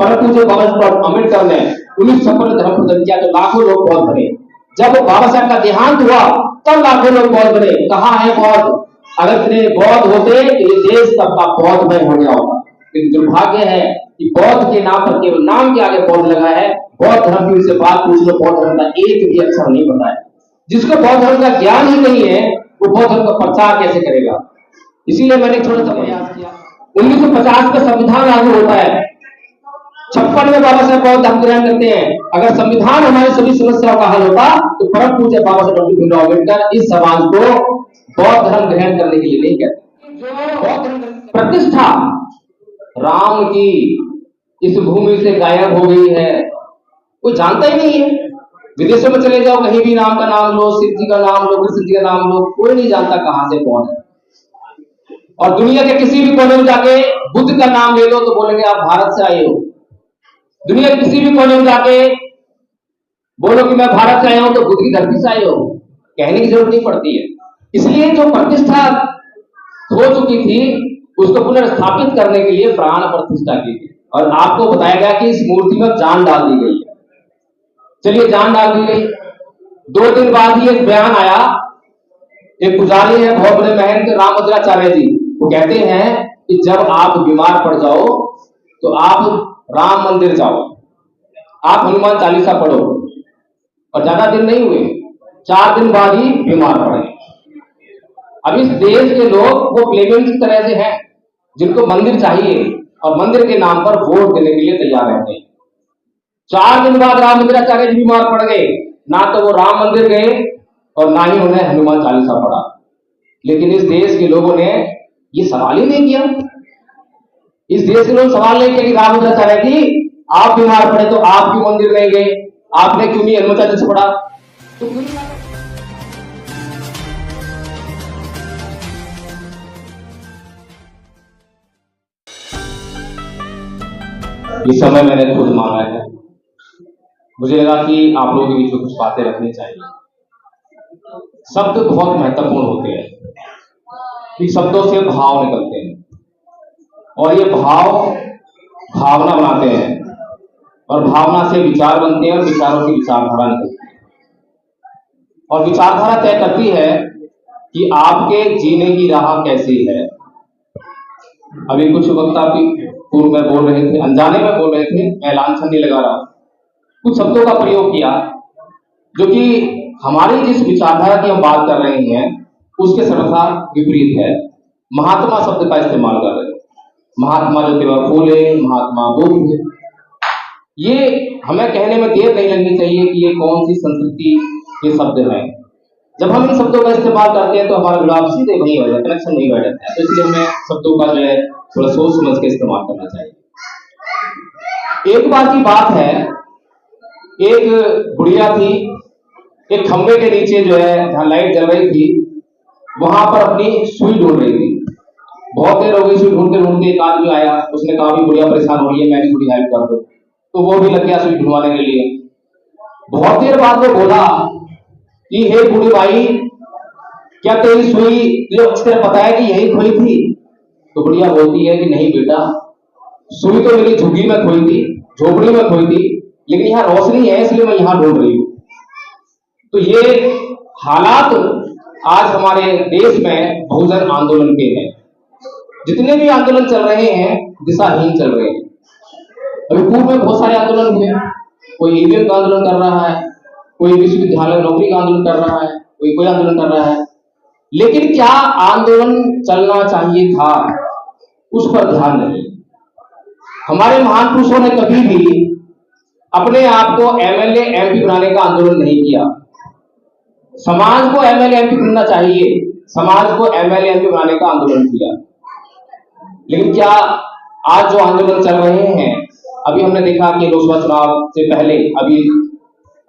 परंतु जो बाबा साहब अम्बेडकर ने 1956 में धर्म प्रदान किया तो लाखों लोग बौद्ध बने। जब बाबा साहब का देहांत हुआ तब लाखों लोग बौद्ध बने। कहाँ है बौद्ध? अगर इतने बौद्ध होते तो ये देश सबका बौद्धमय हो गया होगा। लेकिन दुर्भाग्य है कि बौद्ध के नाम पर केवल नाम के आगे बौद्ध लगा है। बौद्ध धर्म की उनसे बात पूछ लो, बौद्ध धर्म का एक भी अक्षर नहीं पता है। जिसको बौद्ध धर्म का ज्ञान ही नहीं है वो बौद्ध धर्म का प्रचार कैसे करेगा? इसीलिए मैंने थोड़ा सा प्रयास किया। 1950 का संविधान लागू होता है, 56 में बाबा साहब बौद्ध धर्म ग्रहण करते हैं। अगर संविधान हमारी सभी समस्याओं का हल होता तो परम पूज्य बाबा साहब डॉक्टर भीमराव अम्बेडकर इस समाज को बौद्ध धर्म ग्रहण करने के लिए नहीं कहते। बौद्ध धर्म प्रतिष्ठा राम की इस भूमि से गायब हो गई है, कोई जानता ही नहीं है। विदेशों में चले जाओ, कहीं भी राम का नाम लो, शिव जी का नाम लो, कृष्ण जी का नाम लो, कोई नहीं जानता कहां से कौन है। और दुनिया के किसी भी कोने में जाके बुद्ध का नाम ले लो तो बोलेंगे आप भारत से आए हो। दुनिया के किसी भी कोने में जाके बोलो कि मैं भारत से आया हूं तो बुद्ध की धरती से आए हो, कहने की जरूरत नहीं पड़ती है। इसलिए जो प्रतिष्ठा हो चुकी थी उसको पुनर्स्थापित करने के लिए प्राण प्रतिष्ठा की थी। और आपको बताया गया कि इस मूर्ति में जान डाल दी गई है। चलिए, जान डाल दी गई। 2 दिन बाद ही एक बयान आया, एक पुजारी है बहुत बड़े महंत रामभद्राचार्य जी, वो कहते हैं कि जब आप बीमार पड़ जाओ तो आप राम मंदिर जाओ, आप हनुमान चालीसा पढ़ो। और ज्यादा दिन नहीं हुए, 4 दिन बाद ही बीमार पड़े। अब इस देश के लोग वो प्लेबेंस की तरह से हैं जिनको मंदिर चाहिए और मंदिर के नाम पर वोट देने के लिए तैयार रहते हैं। 4 दिन बाद रामभद्राचार्य जी बीमार पड़ गए, ना तो वो राम मंदिर गए और ना ही उन्हें हनुमान चालीसा पढ़ा। लेकिन इस देश के लोगों ने ये सवाल ही नहीं किया। इस देश के लोग सवाल नहीं किया कि रामभद्राचार्य जी आप बीमार पड़े तो आप क्यों मंदिर नहीं गए, आपने क्यों नहीं हनुमान चालीसा पढ़ा? तो इस समय मैंने खुद मांगा है, मुझे लगा कि आप लोगों के बीच में कुछ बातें रखनी चाहिए। शब्द बहुत महत्वपूर्ण होते हैं, कि शब्दों से भाव निकलते हैं और ये भाव भावना बनाते हैं और भावना से विचार बनते हैं और विचारों की विचारधारा निकलती है। और विचारधारा तय करती है कि आपके जीने की राह कैसी है। अभी कुछ वक्त आप पूर्व में बोल रहे थे, अनजाने में बोल रहे थे, मैं लांछन नहीं लगा रहा, कुछ शब्दों का प्रयोग किया जो कि हमारी जिस विचारधारा की हम बात कर रहे हैं उसके सर्वथा विपरीत है। महात्मा शब्द का इस्तेमाल कर रहे हैं, महात्मा जो केवल फूले, महात्मा बुद्ध। ये हमें कहने में देर नहीं लगनी चाहिए कि ये कौन सी संस्कृति के शब्द हैं। जब हम इन शब्दों का इस्तेमाल करते हैं तो हमारा जुड़ाव सीधे वही हो जाता है, कनेक्शन नहीं बैठ जाता है। तो इसलिए हमें शब्दों का जो है थोड़ा सोच समझ के इस्तेमाल करना चाहिए। एक बार की बात है, एक बुढ़िया थी, एक खंबे के नीचे जो है जहां लाइट जल रही थी वहां पर अपनी सुई ढूंढ रही थी। बहुत देर हो गई सुई ढूंढते ढूंढते, एक आदमी आया, उसने कहा भी बुढ़िया परेशान हो रही है, मेरी थोड़ी हेल्प कर दो। तो वो भी लग गया सुई ढूंढवाने के लिए। बहुत देर बाद वो बोला कि हे बूढ़ी भाई, क्या तेरी सुई जो अक्षर पता है कि यही खोई थी? तो बुढ़िया बोलती है कि नहीं बेटा, सुई तो मेरी झुग्गी में खोई थी, झोपड़ी में खोई थी, लेकिन यहाँ रोशनी है इसलिए मैं यहाँ ढूंढ रही हूँ। तो ये हालात आज हमारे देश में बहुजन आंदोलन के हैं। जितने भी आंदोलन चल रहे हैं दिशाहीन चल रहे हैं। अभी पूर्व में बहुत सारे आंदोलन हुए, कोई ईवीएम का आंदोलन कर रहा है, कोई विश्वविद्यालय नौकरी का आंदोलन कर रहा है, कोई आंदोलन कर रहा है। लेकिन क्या आंदोलन चलना चाहिए था, उस पर ध्यान नहीं। हमारे महान पुरुषों ने कभी भी अपने आप को एमएलए एमपी बनाने का आंदोलन नहीं किया। समाज को एमएलए एमपी बनना चाहिए, समाज को एमएलए एमपी बनाने का आंदोलन किया। लेकिन क्या आज जो आंदोलन चल रहे हैं, अभी हमने देखा कि लोकसभा चुनाव से पहले अभी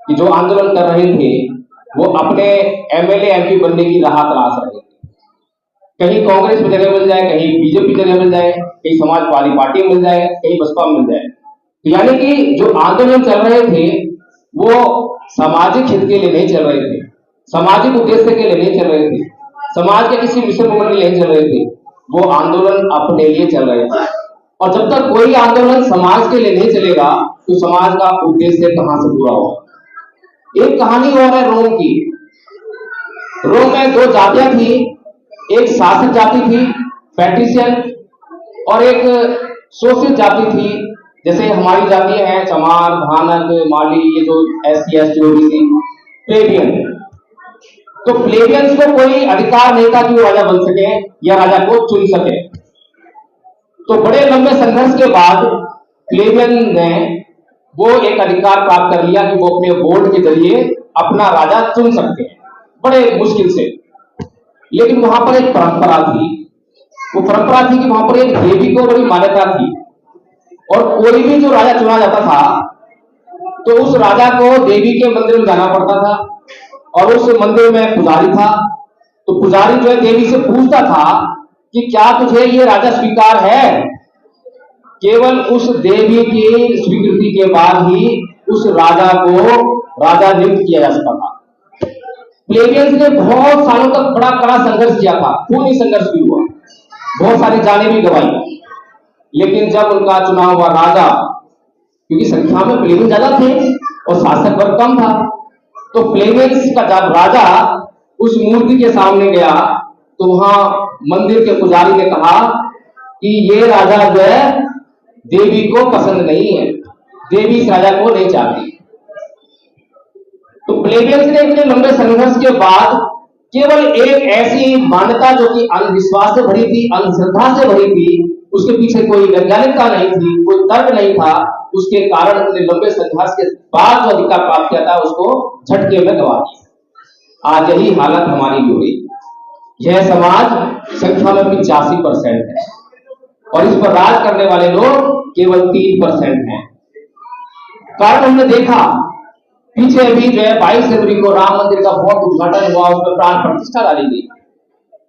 जो आंदोलन कर रहे थे वो अपने एमएलए एमपी बनने की राह तलाश रहे थे। कहीं कांग्रेस में जगह मिल जाए, कहीं बीजेपी जगह मिल जाए, कहीं समाजवादी पार्टी मिल जाए, कहीं बसपा मिल जाए। तो यानी कि जो आंदोलन चल रहे थे वो सामाजिक हित के लिए नहीं चल रहे थे, सामाजिक उद्देश्य के लिए नहीं चल रहे थे, समाज के किसी मिशन के लिए नहीं चल रहे थे, वो आंदोलन अपने लिए चल रहे थे। और जब तक कोई आंदोलन समाज के लिए नहीं चलेगा तो समाज का उद्देश्य कहां से पूरा होगा। एक कहानी और है रोम की। रोम में दो जातियां थी, एक शासक जाति थी पैट्रिशियन, और एक शोषित जाति थी, जैसे हमारी जातियां हैं चमार, भानक, माली, ये जो एससी एसटी ओबीसी, प्लेबियन। तो प्लेबियंस को कोई अधिकार नहीं था कि वो राजा बन सके या राजा को चुन सके। तो बड़े लंबे संघर्ष के बाद प्लेबियन ने वो एक अधिकार प्राप्त कर लिया कि वो अपने वोट के जरिए अपना राजा चुन सकते हैं, बड़े मुश्किल से। लेकिन वहां पर एक परंपरा थी, वो परंपरा थी कि वहां पर एक देवी को बड़ी मान्यता थी, और कोई भी जो राजा चुना जाता था तो उस राजा को देवी के मंदिर में जाना पड़ता था, और उस मंदिर में पुजारी था। तो पुजारी जो है देवी से पूछता था कि क्या तुझे ये राजा स्वीकार है। केवल उस देवी की स्वीकृति के बाद ही उस राजा को राजा नियुक्त किया जा सकता था। प्लेबियंस ने बहुत सालों तक बड़ा कड़ा संघर्ष किया था, खूनी संघर्ष भी हुआ, बहुत सारी जानें भी गंवाई। लेकिन जब उनका चुनाव हुआ राजा, क्योंकि संख्या में प्लेबियन ज्यादा थे और शासक वर्ग कम था, तो प्लेबियंस का जब राजा उस मूर्ति के सामने गया तो वहां मंदिर के पुजारी ने कहा कि ये राजा जो है देवी को पसंद नहीं है, देवी इस राजा को नहीं चाहती। तो प्लेबियंस ने इतने लंबे संघर्ष के बाद केवल एक ऐसी मान्यता जो कि अंधविश्वास से भरी थी, अंधश्रद्धा से भरी थी, उसके पीछे कोई वैज्ञानिकता नहीं थी, कोई तर्क नहीं था, उसके कारण इतने लंबे संघर्ष के बाद जो अधिकार प्राप्त किया था उसको झटके में गवा दिया। आज यही हालत हमारी भी हुई। यह समाज संख्या में 85% है और इस पर राज करने वाले लोग केवल 3% हैं। कारण हमने देखा पीछे अभी जो है 22 जनवरी को राम मंदिर का बहुत उद्घाटन हुआ, उसमें प्राण प्रतिष्ठा डाली गई।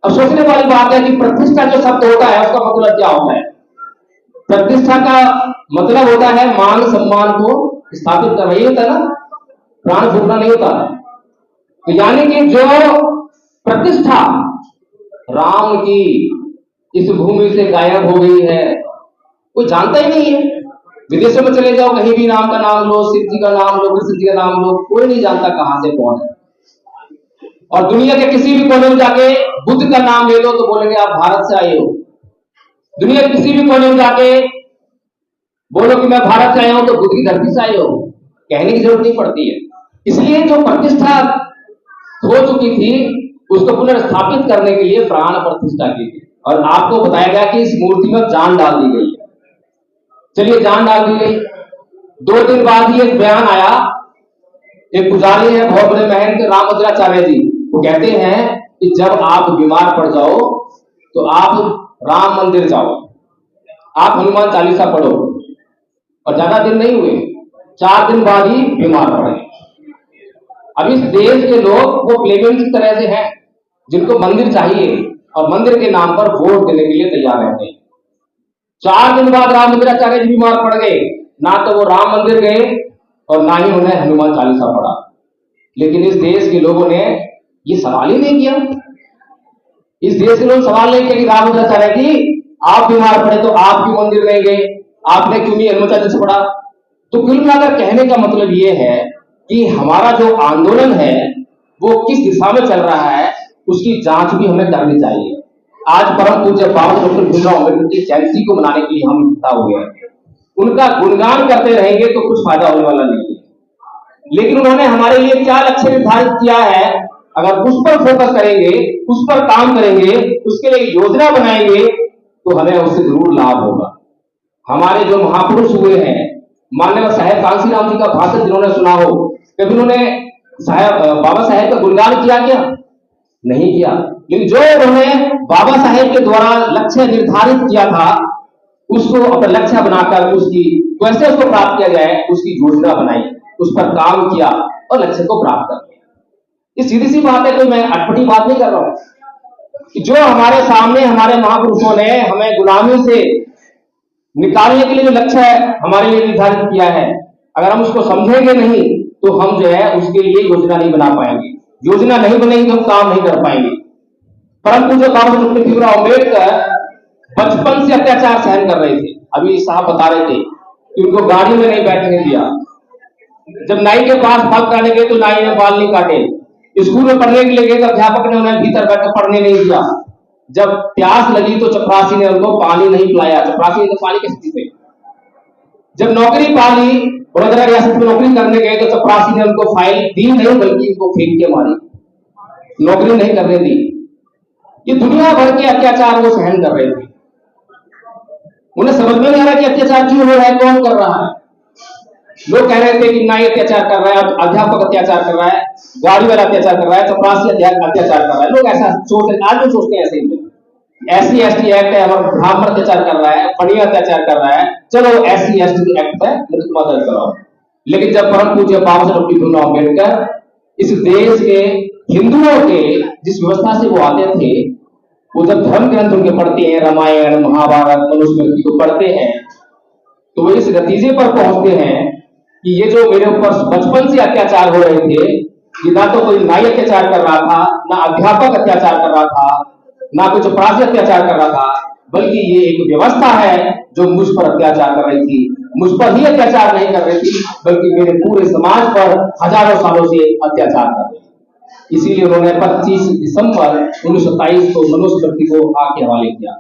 अब सोचने वाली बात है कि प्रतिष्ठा जो शब्द होता है उसका मतलब क्या होता है। प्रतिष्ठा का मतलब होता है मान सम्मान को स्थापित करना, ये होता है ना, प्राण फूकना नहीं होता। तो यानी कि जो प्रतिष्ठा राम की इस भूमि से गायब हो गई है, कोई जानता ही नहीं है। विदेशों में चले जाओ, कहीं भी नाम का नाम लो, शिव जी का नाम लो, कृष्ण जी का नाम लो, कोई नहीं जानता कहां से कौन है। और दुनिया के किसी भी कोने में जाके बुद्ध का नाम ले लो तो बोलेंगे आप भारत से आए हो। दुनिया के किसी भी कोने में जाके बोलो कि मैं भारत से आया हूं तो बुद्ध की धरती से आए हो, कहने की जरूरत नहीं पड़ती है। इसलिए जो प्रतिष्ठा हो चुकी थी उसको पुनर्स्थापित करने के लिए प्राण प्रतिष्ठा की थी, और आपको बताया गया कि इस मूर्ति में जान डाल दी गई है। चलिए जान डाल दी गई, 2 दिन बाद ही एक बयान आया। एक पुजारी है बहुत बड़े महंत रामभद्राचार्य जी, वो कहते हैं कि जब आप बीमार पड़ जाओ तो आप राम मंदिर जाओ, आप हनुमान चालीसा पढ़ो। और ज्यादा दिन नहीं हुए, 4 दिन बाद ही बीमार पड़े। अब इस देश के लोग वो प्लेबियन की तरह से हैं जिनको मंदिर चाहिए और मंदिर के नाम पर वोट देने के लिए तैयार रहते हैं। 4 दिन बाद रामभद्राचार्य जी बीमार पड़ गए, ना तो वो राम मंदिर गए और ना ही उन्हें हनुमान चालीसा पढ़ा। लेकिन इस देश के लोगों ने ये सवाल ही नहीं किया। इस देश के लोग सवाल नहीं किया कि रामभद्राचार्य जी आप बीमार पड़े तो आप क्यों मंदिर नहीं गए, आपने क्यों नहीं हनुमान चालीसा पढ़ा। तो कुल मिलाकर कहने का मतलब ये है कि हमारा जो आंदोलन है वो किस दिशा में चल रहा है उसकी जांच भी हमें करनी चाहिए। आज परम पूज्य बाबा डॉक्टर भीमराव अम्बेडकर की जयंती को मनाने के लिए हम इकट्ठा हो गए, उनका गुणगान करते रहेंगे तो कुछ फायदा होने वाला नहीं है। लेकिन उन्होंने हमारे लिए क्या लक्ष्य निर्धारित किया है, अगर उस पर फोकस करेंगे, उस पर काम करेंगे, उसके लिए योजना बनाएंगे तो हमें उससे जरूर लाभ होगा। हमारे जो महापुरुष हुए हैं, माननीय साहेब कांसीराम जी का भाषण जिन्होंने सुना हो, कभी उन्होंने बाबा साहेब का गुणगान किया क्या? नहीं किया। लेकिन जो उन्होंने बाबा साहेब के द्वारा लक्ष्य निर्धारित किया था उसको अपना लक्ष्य बनाकर उसकी कैसे उसको प्राप्त किया जाए उसकी योजना बनाई, उस पर काम किया और लक्ष्य को प्राप्त कर लिया। ये सीधी सी बात है, कोई मैं अटपटी बात नहीं कर रहा हूं। जो हमारे सामने हमारे महापुरुषों ने हमें गुलामी से निकालने के लिए जो लक्ष्य है हमारे लिए निर्धारित किया है, अगर हम उसको समझेंगे नहीं तो हम जो है उसके लिए योजना नहीं बना पाएंगे। योजना नहीं बनेगी हम काम नहीं कर पाएंगे। परम पूज्य बाबा डॉक्टर भीमराव अम्बेडकर बचपन से अत्याचार सहन कर रहे थे। अभी साहब बता रहे थे कि उनको गाड़ी में नहीं बैठने दिया, जब नाई के पास बाल काटने गए तो नाई ने बाल नहीं काटे, स्कूल में पढ़ने के लिए गए तो अध्यापक ने उन्हें भीतर बैठकर पढ़ने नहीं दिया, जब प्यास लगी तो चपरासी ने उनको पानी नहीं पिलाया, चपरासी ने तो पानी कैसे पीते, जब नौकरी पाली वडोदरा रियासत में नौकरी करने गए तो चपरासी ने उनको फाइल दी नहीं बल्कि इनको फेंक के मारी, नौकरी नहीं करने दी। ये दुनिया भर के अत्याचार वो सहन कर रहे थे, उन्हें समझ में नहीं आ रहा कि अत्याचार क्यों हो रहा है, कौन कर रहा है। लोग कह रहे थे कि नाई अत्याचार कर रहा है, अध्यापक अत्याचार कर रहा है, गाड़ी वाला अत्याचार कर रहा है, चपरासी अत्याचार कर रहा है, लोग ऐसा सोचते, आज भी सोचते हैं ऐसे ही। SC ST एक्ट है, हमारा ब्राह्मण अत्याचार कर रहा है, पढ़िया अत्याचार कर रहा है, चलो SC ST एक्ट पे मुकदमा दर्ज कराओ। लेकिन जब परम पूज्य बाबा साहब डॉक्टर भीमराव अम्बेडकर इस देश के हिंदुओं के जिस व्यवस्था से वो आते थे, वो जब धर्म ग्रंथ उनके पढ़ते हैं, रामायण महाभारत मनुस्मृति को पढ़ते हैं, तो वो इस नतीजे पर पहुंचते हैं कि ये जो मेरे ऊपर बचपन से अत्याचार हो रहे थे, ये ना तो कोई नाई अत्याचार कर रहा था, ना अध्यापक अत्याचार कर रहा था, ना कोई चपरासी अत्याचार कर रहा था, बल्कि ये एक व्यवस्था है जो मुझ पर अत्याचार कर रही थी। मुझ पर ही अत्याचार नहीं कर रही थी, बल्कि मेरे पूरे समाज पर हजारों सालों से अत्याचार कर रही थी। इसीलिए उन्होंने 25 दिसंबर 1927 को मनुस्मृति को आग के हवाले किया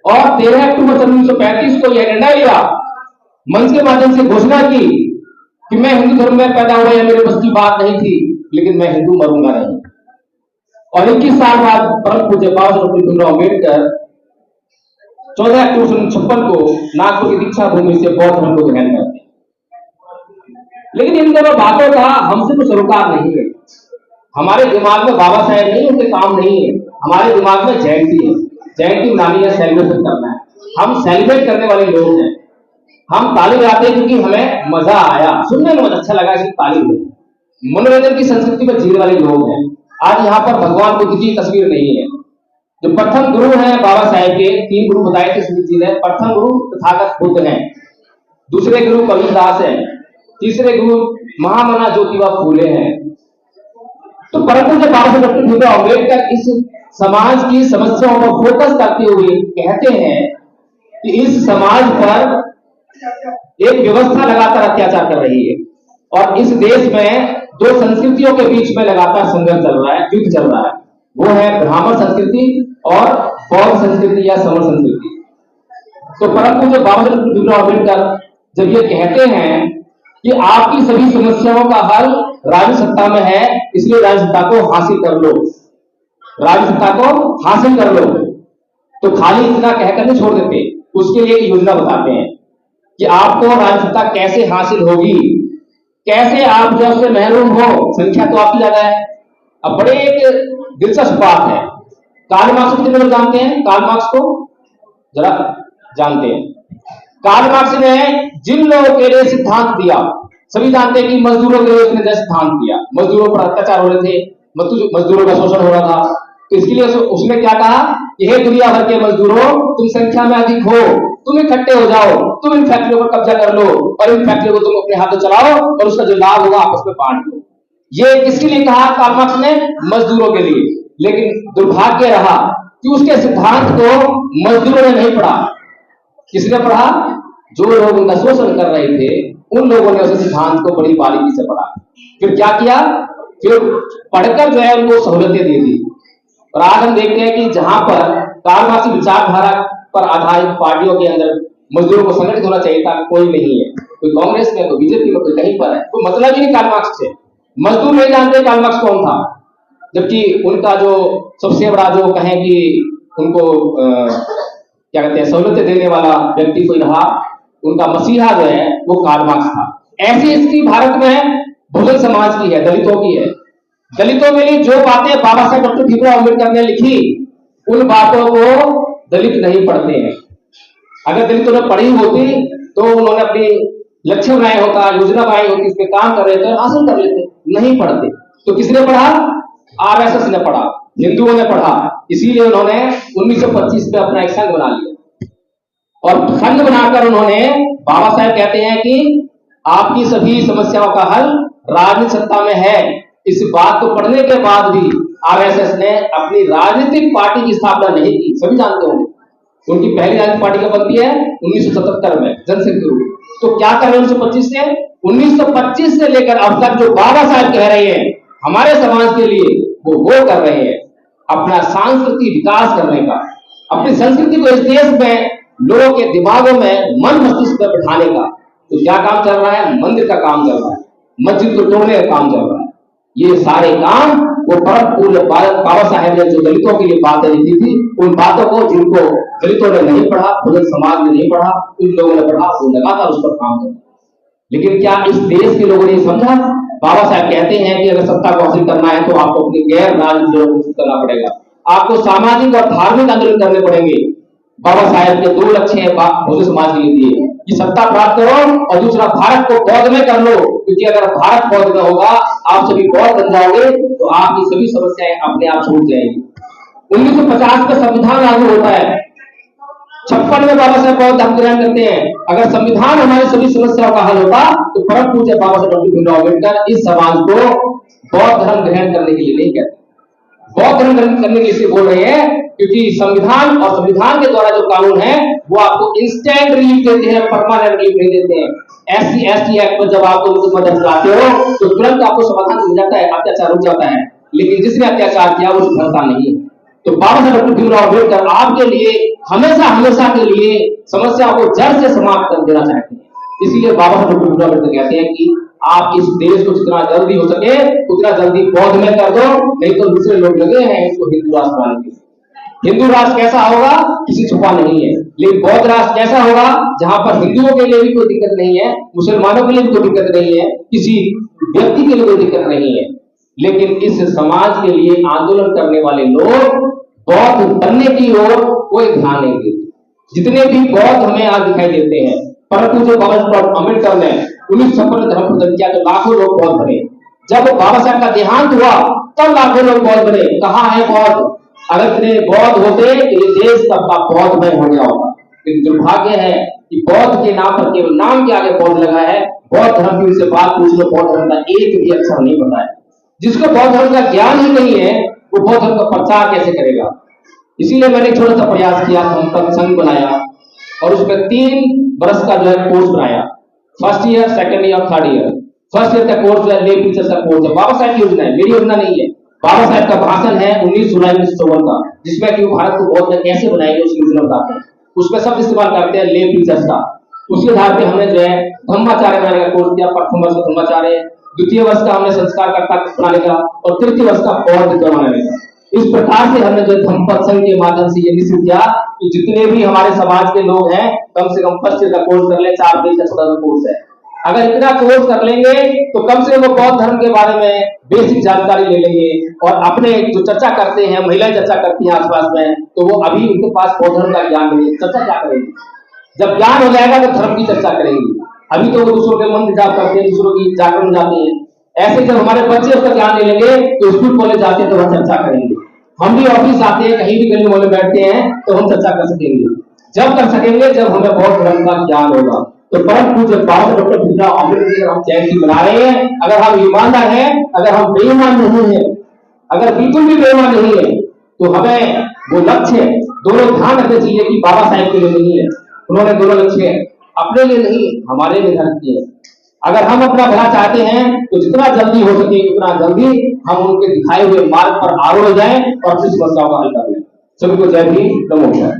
और 13 अक्टूबर 1935 को यह निर्णय लिया, मंच के माध्यम से घोषणा की कि मैं हिंदू धर्म में पैदा हुआ, यह मेरे बस की बात नहीं थी, लेकिन मैं हिंदू मरूंगा नहीं। और 21 साल बाद परम पूज्य बाबा साहब डॉक्टर भीमराव अम्बेडकर 14 अक्टूबर 1956 को नागपुर की दीक्षा भूमि से बौद्ध धर्म को ग्रहण करते हैं। लेकिन इन दोनों बातों का हमसे कुछ सरोकार नहीं है, हमारे दिमाग में बाबा साहेब नहीं, उनके काम नहीं है, हमारे दिमाग में जयंती है, जयंती मनानी है, सेलिब्रेशन करना है, हम सेलिब्रेट करने वाले लोग हैं। हम ताली बजाते हैं क्योंकि हमें मजा आया, सुनने में अच्छा लगा, इसलिए ताली बजाते। मनोरंजन की संस्कृति में जीने वाले लोग हैं। आज यहाँ पर भगवान बुद्ध की तस्वीर नहीं है। जो प्रथम गुरु हैं बाबा साहेब के, 3 गुरु बताए थे स्मृति जी ने। प्रथम गुरु तथागत बुद्ध हैं, दूसरे गुरु कबीरदास हैं, तीसरे गुरु महामना ज्योतिबा फूले हैं। तो परम पूज्य बाबा साहेब डॉक्टर भीमराव अम्बेडकर इस समाज की समस्याओं पर फोकस करते हुए कहते हैं कि इस समाज पर एक व्यवस्था लगातार अत्याचार कर रही है और इस देश में 2 संस्कृतियों के बीच में लगातार संघर्ष चल रहा है, युद्ध चल रहा है। वो है ब्राह्मण संस्कृति और बौद्ध संस्कृति या समर संस्कृति। तो परम पूज्य बाबा साहेब डॉक्टर भीमराव अम्बेडकर जब ये कहते हैं कि आपकी सभी समस्याओं का हल राज्य सत्ता में है, इसलिए राज्य सत्ता को हासिल कर लो, राज्य सत्ता को हासिल कर लो, तो खाली इतना कहकर नहीं छोड़ देते, उसके लिए एक योजना बताते हैं कि आपको राज्य सत्ता कैसे हासिल होगी, कैसे आप जो उससे महरूम हो। संख्या तो आपकी ज्यादा है। अब बड़े एक दिलचस्प बात है, कार्ल मार्क्स को कितने लोग जानते हैं? कार्ल मार्क्स को जरा जानते हैं? कार्ल मार्क्स ने जिन लोगों के लिए सिद्धांत दिया, सभी जानते हैं कि मजदूरों के लिए उसने सिद्धांत दिया, मजदूरों पर अत्याचार हो रहे थे, मजदूरों का शोषण हो रहा था, तो इसके लिए उसने क्या कहा कि हे दुनिया भर के मजदूरों, तुम संख्या में अधिक हो, तुम इकट्ठे हो जाओ, तुम इन फैक्ट्रियों पर कब्जा कर लो और इन फैक्ट्रियों को तुम अपने हाथों चलाओ और उसका जो लाभ होगा आपस में बांट लो। ये किसके लिए कहा कार्ल मार्क्स ने? मजदूरों के लिए। लेकिन दुर्भाग्य रहा कि उसके सिद्धांत को मजदूरों ने नहीं पढ़ा। किसने पढ़ा? जो लोग उनका शोषण कर रहे थे, उन लोगों ने उस सिद्धांत को बड़ी बारीकी से पढ़ा। फिर क्या किया? फिर पढ़कर जो है उनको सहूलतें दे दी। और आज हम देखते हैं कि जहां पर कार्ल मार्क्स की विचारधारा पर आधारित पार्टियों के अंदर मजदूरों को संगठित होना चाहिए था, कोई नहीं है। कोई कांग्रेस में, कोई बीजेपी में, कोई कहीं पर है, कोई मतलब ही नहीं कार्ल मार्क्स से। मजदूर नहीं जानते कार्ल मार्क्स कौन था, जबकि उनका जो सबसे बड़ा जो कहें कि उनको क्या कहते हैं सहूलतें देने वाला व्यक्ति कोई रहा, उनका मसीहा जो है वो कार्ल मार्क्स था। ऐसी स्थिति भारत में बहुजन समाज की है, दलितों की है। दलितों के लिए जो बातें बाबा साहेब डॉक्टर भीमराव अम्बेडकर ने लिखी, उन बातों को दलित नहीं पढ़ते हैं। अगर दलितों ने पढ़ी होती तो उन्होंने अपनी लक्ष्य बनाया होता, योजना बनाई होती, इसमें काम कर रहे थे, हासिल कर लेते। नहीं पढ़ते तो किसने पढ़ा? आरएसएस ने पढ़ा, हिंदुओं ने पढ़ा। इसीलिए उन्होंने 1925 में अपना एक संघ बना लिया और संघ बनाकर उन्होंने, बाबा साहेब कहते हैं कि आपकी सभी समस्याओं का हल राजनीतिक सत्ता में है। इस बात को पढ़ने के बाद भी आरएसएस ने अपनी राजनीतिक पार्टी की स्थापना नहीं की, सभी जानते होंगे। उनकी पहली राजनीतिक पार्टी कब बनती है? 1977 में, जनसंघ ग्रुप। तो क्या कर रहे हैं 1925 से लेकर अब तक जो बाबा साहब कह रहे हैं हमारे समाज के लिए, वो कर रहे हैं अपना सांस्कृतिक विकास करने का, अपनी संस्कृति को इस देश में लोगों के दिमागों में, मन मस्तिष्क में बैठाने का। तो क्या काम चल रहा है? मंदिर का काम चल रहा है, मस्जिद को तोड़ने का काम चल रहा है। ये सारे काम वो परम पूज्य बाबा साहेब ने जो दलितों के लिए बातें लिखी थी, उन बातों को जिनको दलितों ने नहीं पढ़ा, बहुजन समाज ने नहीं पढ़ा, उन लोगों ने पढ़ा, वो लगातार उस पर काम कर। लेकिन क्या इस देश के लोगों ने समझा? बाबा साहब कहते हैं कि अगर सत्ता को हासिल करना है तो आपको अपनी गैर राजनीतिक जड़ों को करना पड़ेगा, आपको सामाजिक और धार्मिक आंदोलन करने पड़ेंगे। बाबा साहेब के 2 लक्ष्य है बहुजन समाज के लिए दिए कि सत्ता प्राप्त करो और दूसरा भारत को बौद्ध में कर लो, क्योंकि अगर भारत बौद्ध में होगा, आप सभी बौद्ध बन जाओगे तो आपकी सभी समस्याएं अपने आप छूट जाएंगी। 1950 में संविधान लागू होता है, 56 में बाबा साहेब बौद्ध धर्म ग्रहण करते हैं। अगर संविधान हमारी सभी समस्याओं का हल होता तो परम पूज्य बाबा साहेब डॉक्टर भीमराव अम्बेडकर इस समाज को बौद्ध धर्म ग्रहण करने के लिए नहीं कहते। बौद्ध धर्म ग्रहण करने के लिए बोल रहे हैं क्योंकि संविधान और संविधान के द्वारा जो कानून है वो आपको इंस्टेंट रिलीफ देते हैं, परमानेंट रिलीफ नहीं देते हैं। SC/ST एक्ट में जब आपको मुकदमा दर्ज कराते हो तो तुरंत आपको समाधान मिल जाता है, अत्याचार रुक जाता है, लेकिन जिसने अत्याचार किया वो सुधरता नहीं। तो बाबा साहेब डॉक्टर भीमराव अम्बेडकर आपके लिए हमेशा के लिए समस्याओं को जड़ से समाप्त कर देना चाहते हैं। इसीलिए बाबा साहेब डॉक्टर भीमराव अम्बेडकर कहते हैं कि आप इस देश को जितना जल्दी हो सके उतना जल्दी बौद्ध में कर दो, नहीं तो दूसरे लोग लगे हैं इसको हिंदू राष्ट्र बनाने के लिए। हिंदू राष्ट्र कैसा होगा किसी छुपा नहीं है, लेकिन बौद्ध राष्ट्र कैसा होगा जहां पर हिंदुओं के लिए भी कोई दिक्कत नहीं है, मुसलमानों के लिए भी कोई दिक्कत नहीं है, किसी व्यक्ति के लिए कोई दिक्कत नहीं है। लेकिन इस समाज के लिए आंदोलन करने वाले लोग बौद्ध बनने की ओर कोई ध्यान नहीं देते। जितने भी बौद्ध हमें आज दिखाई देते हैं, परंतु जो बाबा साहब अम्बेडकर ने 1956 में धर्म प्रदान किया तो लाखों लोग बौद्ध बने। जब बाबा साहब का देहांत हुआ तब लाखों लोग बौद्ध बने। कहाँ है बौद्ध? अगर इतने बौद्ध होते तो ये देश तब का बौद्धमय हो गया होगा। लेकिन दुर्भाग्य है कि बौद्ध के नाम पर केवल नाम के आगे बौद्ध लगा है। बौद्ध धर्म की उनसे बात पूछ लो, बौद्ध धर्म का एक भी अक्षर नहीं पता है। जिसको बौद्ध धर्म का ज्ञान ही नहीं है वो बौद्ध धर्म का प्रचार कैसे करेगा? इसीलिए मैंने एक छोटा सा प्रयास किया, हम संघ बनाया और उसमें 3 वर्ष का जो है कोर्स बनाया, first year, second year, third year. First year का कोर्स जो है ले टीचर्स का कोर्स है, बाबा साहब की योजना है, मेरी योजना नहीं है। बाबा साहब का भाषण है 19 जुलाई 1954 का, जिसमें कि भारत को बौद्ध कैसे बनाएंगे उसकी योजना बताते हैं। उसमें सब इस्तेमाल करते हैं ले टीचर्स का। उसके आधार पे हमने जो है धम्माचार्य बनाने का कोर्स किया। प्रथम वर्ष का धम्माचार्य, द्वितीय वर्ष का हमने संस्कारकर्ता बनाने का और तृतीय वर्ष का बौद्ध बनाने का। इस प्रकार से हमने जो धम्मपद संघ के माध्यम से ये निश्चित किया कि जितने भी हमारे समाज के लोग हैं कम से कम फर्स्ट ईयर का कोर्स कर ले, 4 पेज का छोटा सा कोर्स है। अगर इतना कोर्स कर लेंगे तो कम से कम बौद्ध धर्म के बारे में बेसिक जानकारी ले लेंगे और अपने जो चर्चा करते हैं, महिलाएं चर्चा करती हैं आसपास में, तो वो अभी उनके पास बौद्ध धर्म का ज्ञान नहीं है, चर्चा क्या करेंगे? जब ज्ञान हो जाएगा तो धर्म की चर्चा करेंगे। अभी तो वो दूसरों के मन जाप करते हैं, दूसरों की जागरण जाते हैं। ऐसे जब हमारे बच्चे उसका ज्ञान ले लेंगे तो स्कूल कॉलेज जाते हैं तो वह चर्चा करेंगे। हम भी ऑफिस आते हैं, कहीं भी गली मोहल्ले बैठते हैं तो हम चर्चा कर सकेंगे। जब कर सकेंगे जब हमें बौद्ध धर्म का ज्ञान होगा। तो परम पूज्य बाबा डॉक्टर भीमराव अम्बेडकर हम जयंती मना रहे हैं। अगर हम ईमानदार हैं, अगर हम बेईमान नहीं है, अगर बिल्कुल भी बेईमान नहीं है, तो हमें वो लक्ष्य दोनों ध्यान रखने चाहिए कि बाबा साहेब के लिए नहीं है, उन्होंने दोनों लक्ष्य अपने लिए नहीं हमारे लिए निर्धारित किए। अगर हम अपना भला चाहते हैं तो जितना जल्दी हो सके उतना जल्दी हम उनके दिखाए हुए मार्ग पर आरूढ़ हो जाएं और अपनी समस्याओं का हल कर लें। सभी को जय भीम, नमो बुद्धाय।